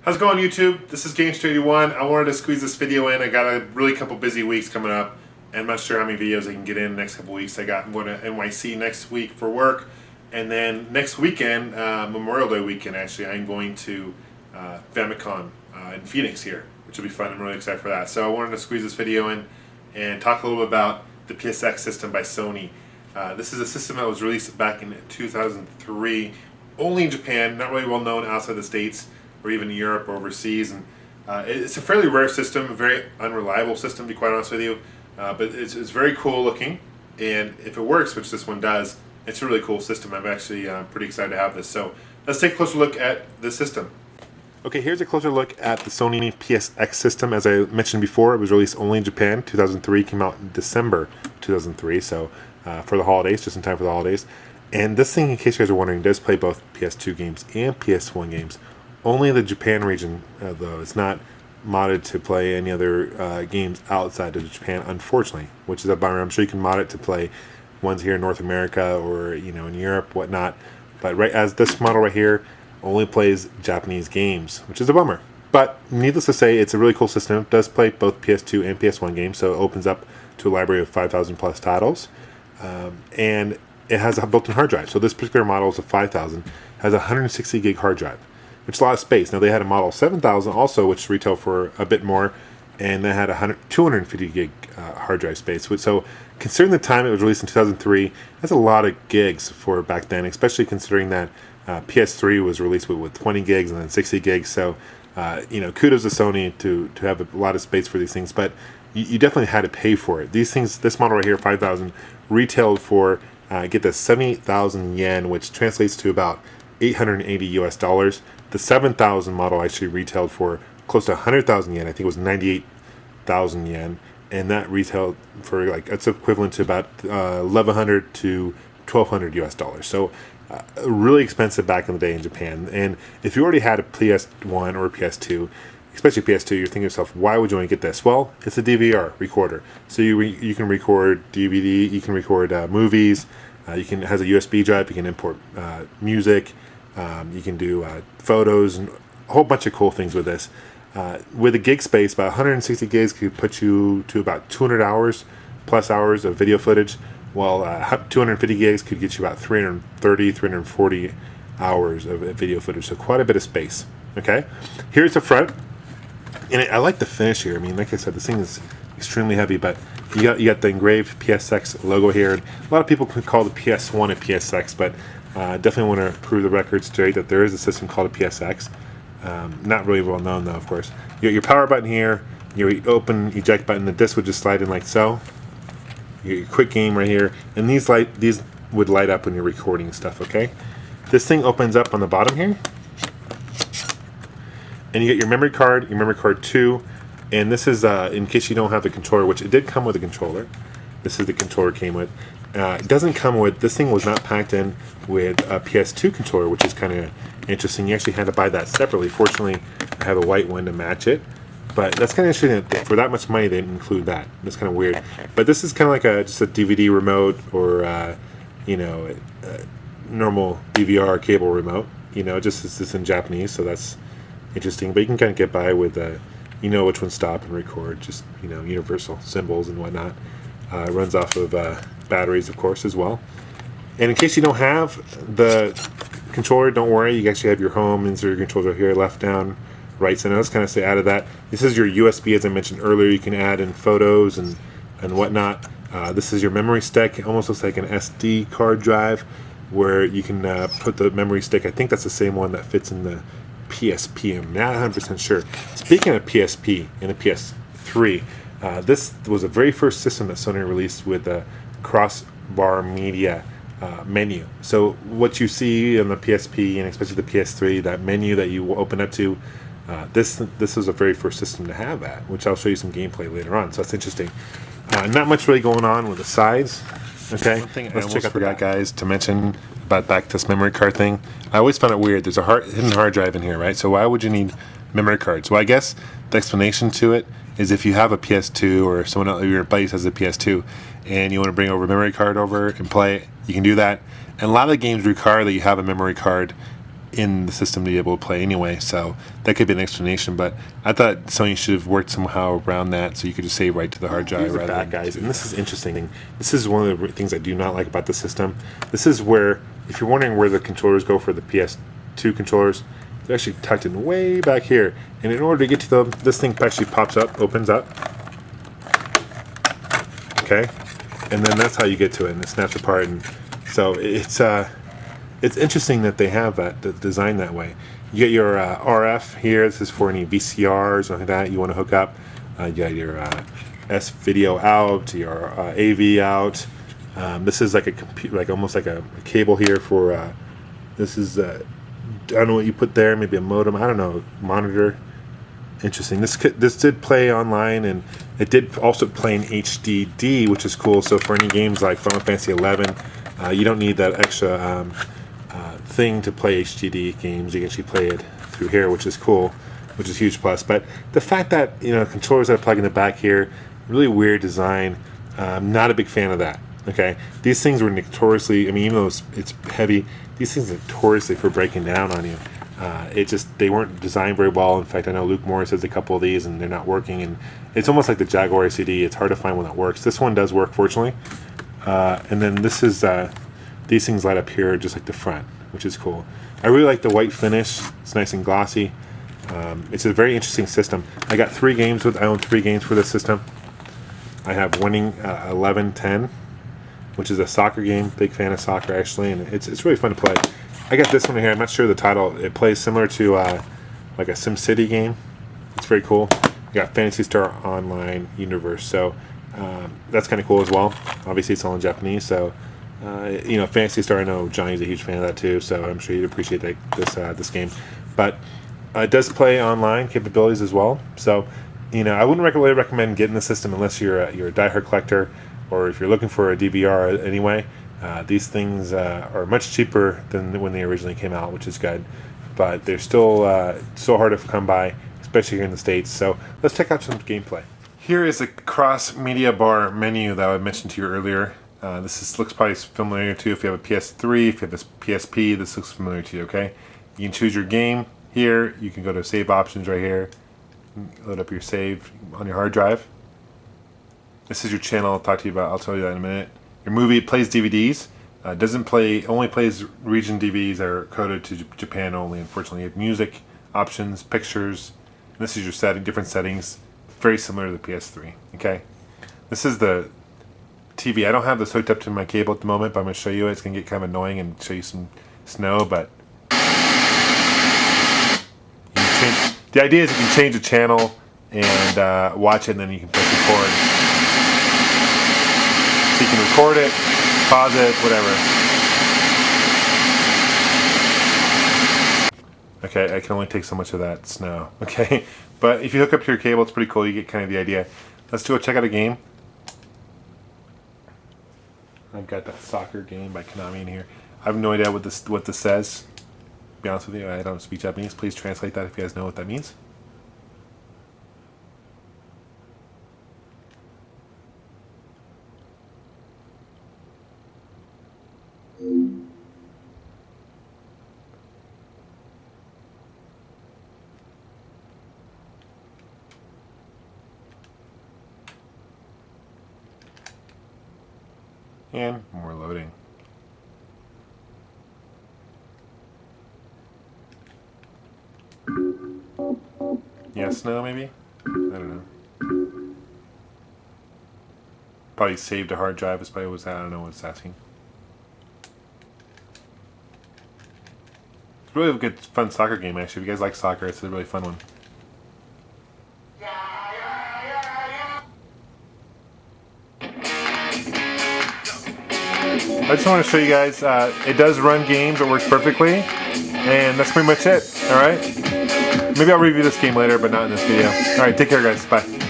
How's it going, YouTube? This is Gamester81. I wanted to squeeze this video in. I got a really couple busy weeks coming up, and I'm not sure how many videos I can get in the next couple weeks. I'm going to NYC next week for work, and then next weekend, Memorial Day weekend, actually, I'm going to Famicom in Phoenix here, which will be fun. I'm really excited for that. So I wanted to squeeze this video in and talk a little bit about the PSX system by Sony. This is a system that was released back in 2003, only in Japan, not really well known outside the States or even Europe or overseas. And it's a fairly rare system, a very unreliable system, to be quite honest with you. But it's very cool looking, and if it works, which this one does, it's a really cool system. I'm actually pretty excited to have this. So let's take a closer look at the system. Okay, here's a closer look at the Sony PSX system. As I mentioned before, it was released only in Japan. 2003, came out in December 2003, so for the holidays, just in time for the holidays. And this thing, in case you guys are wondering, does play both PS2 games and PS1 games. Only the Japan region, though. It's not modded to play any other games outside of Japan, unfortunately, which is a bummer. I'm sure you can mod it to play ones here in North America or in Europe, whatnot. But right as this model right here only plays Japanese games, which is a bummer. But needless to say, it's a really cool system. It does play both PS2 and PS1 games, so it opens up to a library of 5,000 plus titles, and it has a built-in hard drive. So this particular model is a 5,000, has a 160 gig hard drive, which is a lot of space. Now they had a model 7,000 also, which retailed for a bit more, and they had 250 gig hard drive space. So considering the time it was released in 2003, that's a lot of gigs for back then, especially considering that PS3 was released with 20 gigs and then 60 gigs. So kudos to Sony to have a lot of space for these things, but you definitely had to pay for it. These things, this model right here, 5,000, retailed for get this 78,000 yen, which translates to about $880 US. The 7,000 model actually retailed for close to 100,000 yen. I think it was 98,000 yen, and that retailed for it's equivalent to about 1,100 to 1,200 US. So really expensive back in the day in Japan. And if you already had a PS1 or a PS2, especially PS2, you're thinking to yourself, why would you want to get this? Well, it's a DVR recorder, so you can record DVD, you can record movies. It has a USB drive. You can import music. You can do photos and a whole bunch of cool things with this. With a gig space, about 160 gigs could put you to about 200 plus hours of video footage, while 250 gigs could get you about 330, 340 hours of video footage. So quite a bit of space. Okay, here's the front, and I like the finish here. I mean, like I said, this thing is extremely heavy, but you got the engraved PSX logo here. A lot of people could call the PS1 a PSX, but definitely want to prove the record straight that there is a system called a PSX. Not really well known, though, of course. You got your power button here, your open eject button. The disc would just slide in like so. Your quick game right here, and these would light up when you're recording stuff. Okay, this thing opens up on the bottom here, and you get your memory card 2, and this is in case you don't have the controller, which it did come with a controller. This is the controller it came with. It doesn't come with, this thing was not packed in with a PS2 controller, which is kind of interesting. You actually had to buy that separately. Fortunately, I have a white one to match it, but that's kind of interesting that for that much money they didn't include that. That's kind of weird. But this is kind of like just a DVD remote, or a normal DVR cable remote. Just it's in Japanese, so that's interesting. But you can kind of get by with which one stop and record, just universal symbols and whatnot. It runs off of batteries, of course, as well. And in case you don't have the controller, don't worry. You actually have your home insert controller here, left down, right center. Let's kind of stay out of that. This is your USB, as I mentioned earlier. You can add in photos and whatnot. This is your memory stick. It almost looks like an SD card drive, where you can put the memory stick. I think that's the same one that fits in the PSP. I'm not 100% sure. Speaking of PSP and the PS3, this was the very first system that Sony released with a crossbar media menu. So what you see on the PSP, and especially the PS3, that menu that you will open up to, this was the very first system to have that, which I'll show you some gameplay later on. So that's interesting. Not much really going on with the sides. Okay, let's check out that, guys, to mention about back to this memory card thing. I always found it weird. There's a hidden hard drive in here, right? So why would you need memory cards? Well, I guess the explanation to it is if you have a PS2, or someone else, your buddy has a PS2, and you want to bring over a memory card over and play it, you can do that. And a lot of the games require that you have a memory card in the system to be able to play anyway, so that could be an explanation. But I thought Sony should have worked somehow around that, so you could just save right to the hard drive. Rather than guys, and this is interesting. This is one of the things I do not like about the system. This is where, if you're wondering where the controllers go for the PS2 controllers, they're actually tucked in way back here. And in order to get to them, this thing actually pops up, opens up. Okay, and then that's how you get to it, and it snaps apart. And so it's interesting that they have that designed that way. You get your RF here. This is for any VCRs or something like that you want to hook up. You got your S video out, your AV out. This is like a computer, like almost like a cable here for. This is I don't know what you put there. Maybe a modem. I don't know. Monitor. Interesting. This did play online, and it did also play in HDD, which is cool. So for any games like Final Fantasy 11, you don't need that extra thing to play HDD games. You can actually play it through here, which is cool, which is a huge plus. But the fact that controllers that plug in the back here, really weird design. Not a big fan of that. Okay, these things were notoriously. I mean, even though it's heavy, these things are notoriously for breaking down on you. They weren't designed very well. In fact, I know Luke Morris has a couple of these and they're not working, and it's almost like the Jaguar CD. It's hard to find one that works. This one does work, fortunately. And then this is these things light up here just like the front, which is cool. I really like the white finish. It's nice and glossy. It's a very interesting system. I own 3 games for this system. I have Winning 11-10, which is a soccer game. Big fan of soccer, actually, and it's really fun to play. I got this one here. I'm not sure the title. It plays similar to like a SimCity game. It's very cool. You got Phantasy Star Online Universe, so that's kind of cool as well. Obviously, it's all in Japanese, so Phantasy Star. I know Johnny's a huge fan of that too, so I'm sure you'd appreciate this game. But it does play online capabilities as well. So I wouldn't really recommend getting the system unless you're a diehard collector, or if you're looking for a DVR anyway. These things are much cheaper than when they originally came out, which is good, but they're still so hard to come by, especially here in the States. So let's check out some gameplay. Here is a cross media bar menu that I mentioned to you earlier. Looks probably familiar to you if you have a PS3, if you have a PSP. This looks familiar to you. Okay, you can choose your game here. You can go to save options right here. Load up your save on your hard drive. This is your channel. I'll talk to you about. I'll tell you that in a minute. Your movie, it plays DVDs. Only plays region DVDs that are coded to Japan only, unfortunately. You have music, options, pictures. And this is your different settings. Very similar to the PS3. Okay. This is the TV. I don't have this hooked up to my cable at the moment, but I'm going to show you it. It's going to get kind of annoying and show you some snow, but the idea is you can change the channel and watch it, and then you can press record. So you can record it, pause it, whatever. Okay, I can only take so much of that snow. Okay, but if you hook up to your cable, it's pretty cool. You get kind of the idea. Let's check out a game. I've got that soccer game by Konami in here. I have no idea what this says. To be honest with you, I don't speak Japanese. Please translate that if you guys know what that means. And more loading. Yeah, snow maybe? I don't know. Probably saved a hard drive is probably what I don't know what it's asking. It's really a good fun soccer game actually. If you guys like soccer, it's a really fun one. I just want to show you guys, it does run games, it works perfectly, and that's pretty much it, alright? Maybe I'll review this game later, but not in this video. Alright, take care guys, bye.